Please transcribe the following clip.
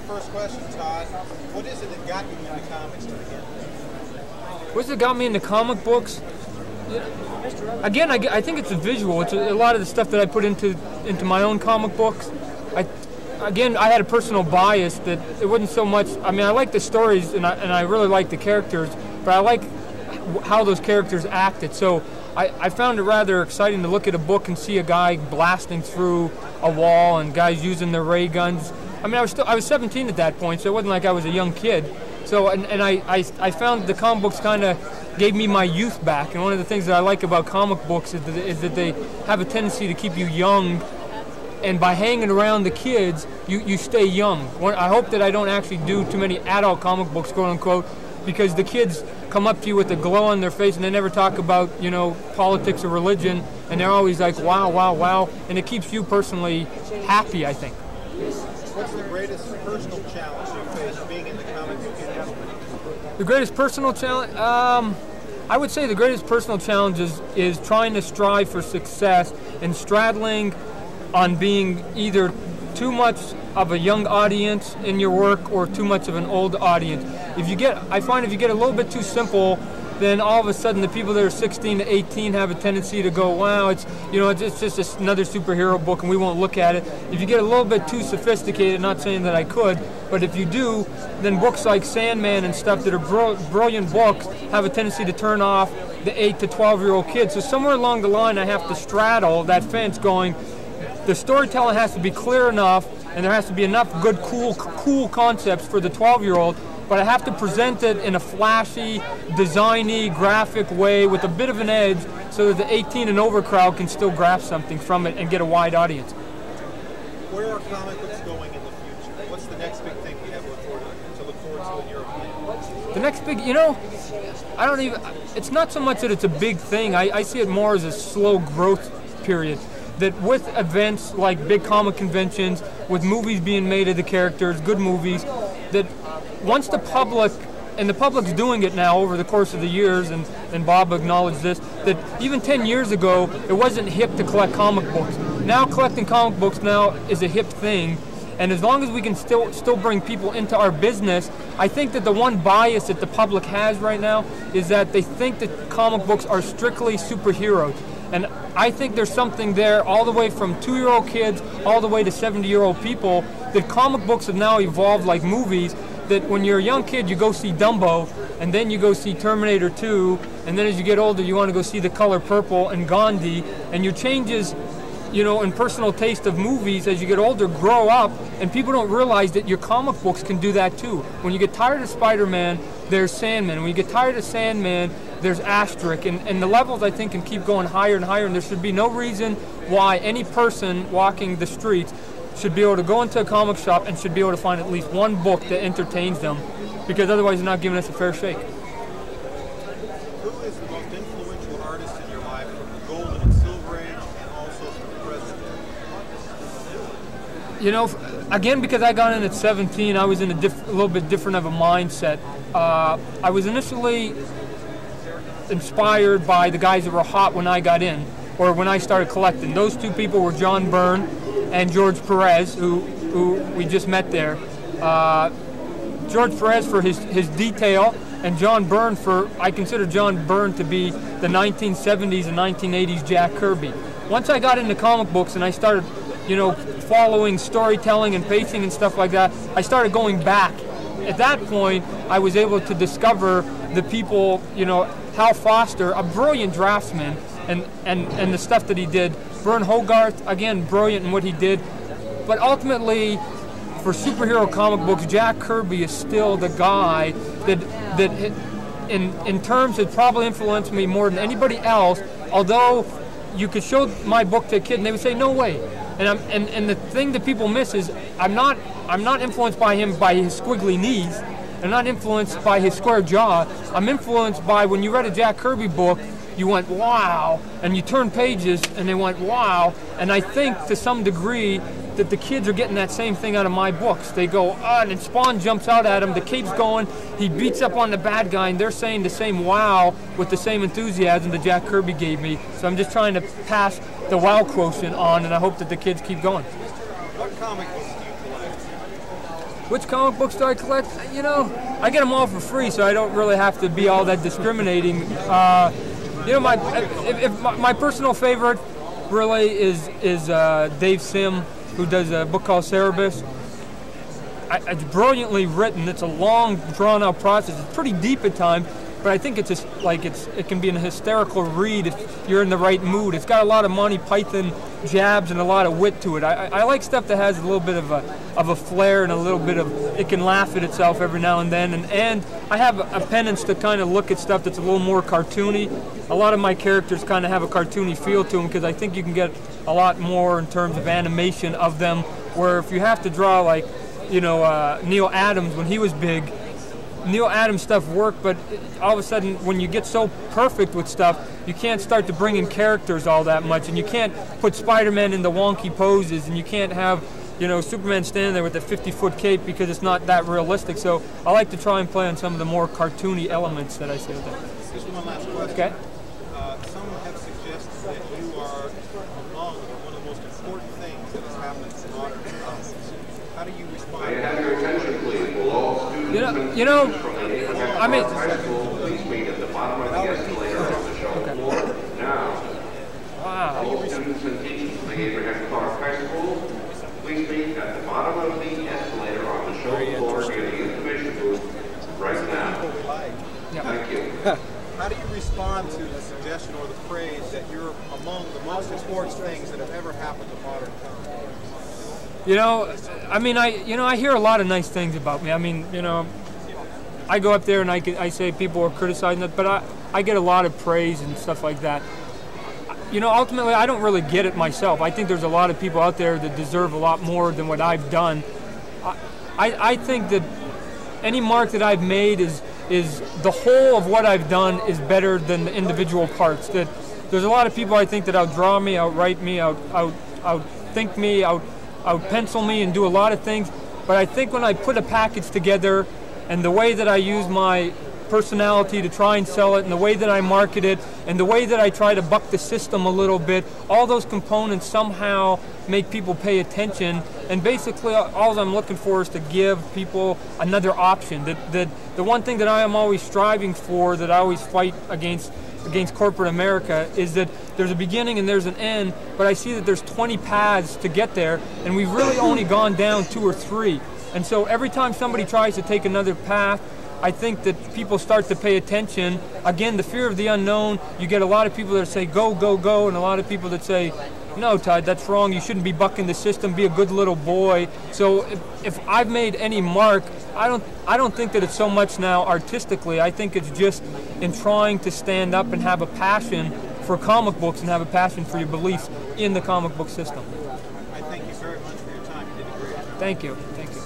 first question, Todd. What is it that got you into comics to begin with? What's it got me into comic books? Again, I think it's a visual. It's a lot of the stuff that I put into my own comic books. I had a personal bias that it wasn't so much. I mean, I like the stories and I really like the characters, but I like how those characters acted. So I found it rather exciting to look at a book and see a guy blasting through a wall and guys using their ray guns. I mean, I was 17 at that point, so it wasn't like I was a young kid. So I found the comic books kind of gave me my youth back. And one of the things that I like about comic books is that they have a tendency to keep you young. And by hanging around the kids, you stay young. I hope that I don't actually do too many adult comic books, quote unquote, because the kids come up to you with a glow on their face and they never talk about, politics or religion, and they're always like, wow, wow, wow, and it keeps you personally happy, I think. What's the greatest personal challenge you face being in the comic book industry? The greatest personal challenge? I would say the greatest personal challenge is trying to strive for success and straddling on being either too much of a young audience in your work or too much of an old audience. I find if you get a little bit too simple, then all of a sudden the people that are 16 to 18 have a tendency to go, wow, it's just another superhero book and we won't look at it. If you get a little bit too sophisticated, not saying that I could, but if you do, then books like Sandman and stuff that are brilliant books have a tendency to turn off the 8 to 12-year-old kids. So somewhere along the line I have to straddle that fence going, the storytelling has to be clear enough and there has to be enough good, cool concepts for the 12-year-old, but I have to present it in a flashy, designy, graphic way with a bit of an edge so that the 18 and over crowd can still grasp something from it and get a wide audience. Where are comic books going in the future? What's the next big thing we have to look forward to in your opinion? The next big, it's not so much that it's a big thing. I see it more as a slow growth period. That with events like big comic conventions, with movies being made of the characters, good movies, that once the public's doing it now over the course of the years, and Bob acknowledged this, that even 10 years ago, it wasn't hip to collect comic books. Now collecting comic books now is a hip thing, and as long as we can still bring people into our business, I think that the one bias that the public has right now is that they think that comic books are strictly superheroes. And I think there's something there all the way from 2-year-old kids all the way to 70-year-old people, that comic books have now evolved like movies, that when you're a young kid you go see Dumbo and then you go see Terminator 2, and then as you get older you want to go see The Color Purple and Gandhi, and your changes in personal taste of movies as you get older grow up, and people don't realize that your comic books can do that too. When you get tired of Spider-Man, there's Sandman. When you get tired of Sandman, there's Asterisk, and the levels I think can keep going higher and higher, and there should be no reason why any person walking the streets should be able to go into a comic shop and should be able to find at least one book that entertains them, because otherwise they're not giving us a fair shake. Who is the most influential artist in your life from the Golden and Silver Age and also from the present day? Again, because I got in at 17, I was in a little bit different of a mindset. I was initially inspired by the guys that were hot when I got in, or when I started collecting. Those two people were John Byrne and George Perez, who we just met there. George Perez for his detail, and John Byrne I consider John Byrne to be the 1970s and 1980s Jack Kirby. Once I got into comic books and I started, following storytelling and pacing and stuff like that, I started going back. At that point, I was able to discover the people, Hal Foster, a brilliant draftsman, and the stuff that he did. Vern Hogarth, again, brilliant in what he did. But ultimately, for superhero comic books, Jack Kirby is still the guy that in terms has probably influenced me more than anybody else, although you could show my book to a kid and they would say, no way. And the thing that people miss is I'm not influenced by him by his squiggly knees. I'm not influenced by his square jaw. I'm influenced by when you read a Jack Kirby book, you went, wow, and you turn pages and they went, wow. And I think to some degree that the kids are getting that same thing out of my books. They go, and then Spawn jumps out at him, the cape's going, he beats up on the bad guy, and they're saying the same wow with the same enthusiasm that Jack Kirby gave me. So I'm just trying to pass the wow quotient on, and I hope that the kids keep going. What comic books do you collect? Which comic books do I collect? You know, I get them all for free, so I don't really have to be all that discriminating. You know, my personal favorite really is Dave Sim, who does a book called Cerebus. It's brilliantly written. It's a long, drawn-out process. It's pretty deep at times, but I think it's just like it can be a hysterical read if you're in the right mood. It's got a lot of Monty Python jabs and a lot of wit to it. I like stuff that has a little bit of a flair and a little bit of, it can laugh at itself every now and then. And I have a penchant to kind of look at stuff that's a little more cartoony. A lot of my characters kind of have a cartoony feel to them because I think you can get a lot more in terms of animation of them. Where if you have to draw like, you know, Neil Adams when he was big, Neil Adams stuff worked, but all of a sudden when you get so perfect with stuff, you can't start to bring in characters all that much, and you can't put Spider-Man in the wonky poses, and you can't have, you know, Superman standing there with a 50-foot cape because it's not that realistic. So I like to try and play on some of the more cartoony elements that I see with it. Just one last question. Okay. Some have suggested that you are among one of the most important things that has happened in modern comics. How do you respond? May I have your attention, please? Will all students you know, I mean, high school, please meet at the bottom of the escalator on the show floor. Now, wow. all students and teachers of the Abraham Clark High School, please meet at the bottom of the escalator on the show floor near the information booth right now. Thank you. How do you respond to the suggestion or the praise that you're among the most important things that have ever happened to modern comics? You know, I mean, I hear a lot of nice things about me. I mean, you know, I go up there and I say people are criticizing it, but I get a lot of praise and stuff like that. You know, ultimately, I don't really get it myself. I think there's a lot of people out there that deserve a lot more than what I've done. I think that any mark that I've made is the whole of what I've done is better than the individual parts. That there's a lot of people I think that outdraw me, outwrite me, outthink me, outpencil me, and do a lot of things. But I think when I put a package together, and the way that I use my personality to try and sell it, and the way that I market it, and the way that I try to buck the system a little bit, all those components somehow make people pay attention. And basically all I'm looking for is to give people another option. That the one thing that I am always striving for, that I always fight against corporate America, is that there's a beginning and there's an end, but I see that there's 20 paths to get there, and we've really only gone down 2 or 3. And so every time somebody tries to take another path, I think that people start to pay attention. Again, the fear of the unknown, you get a lot of people that say, go, go, go, and a lot of people that say, no, Todd, that's wrong. You shouldn't be bucking the system. Be a good little boy. So if I've made any mark, I don't think that it's so much now artistically. I think it's just in trying to stand up and have a passion for comic books and have a passion for your beliefs in the comic book system. I thank you very much for your time. You did a great job. Thank you. Thank you.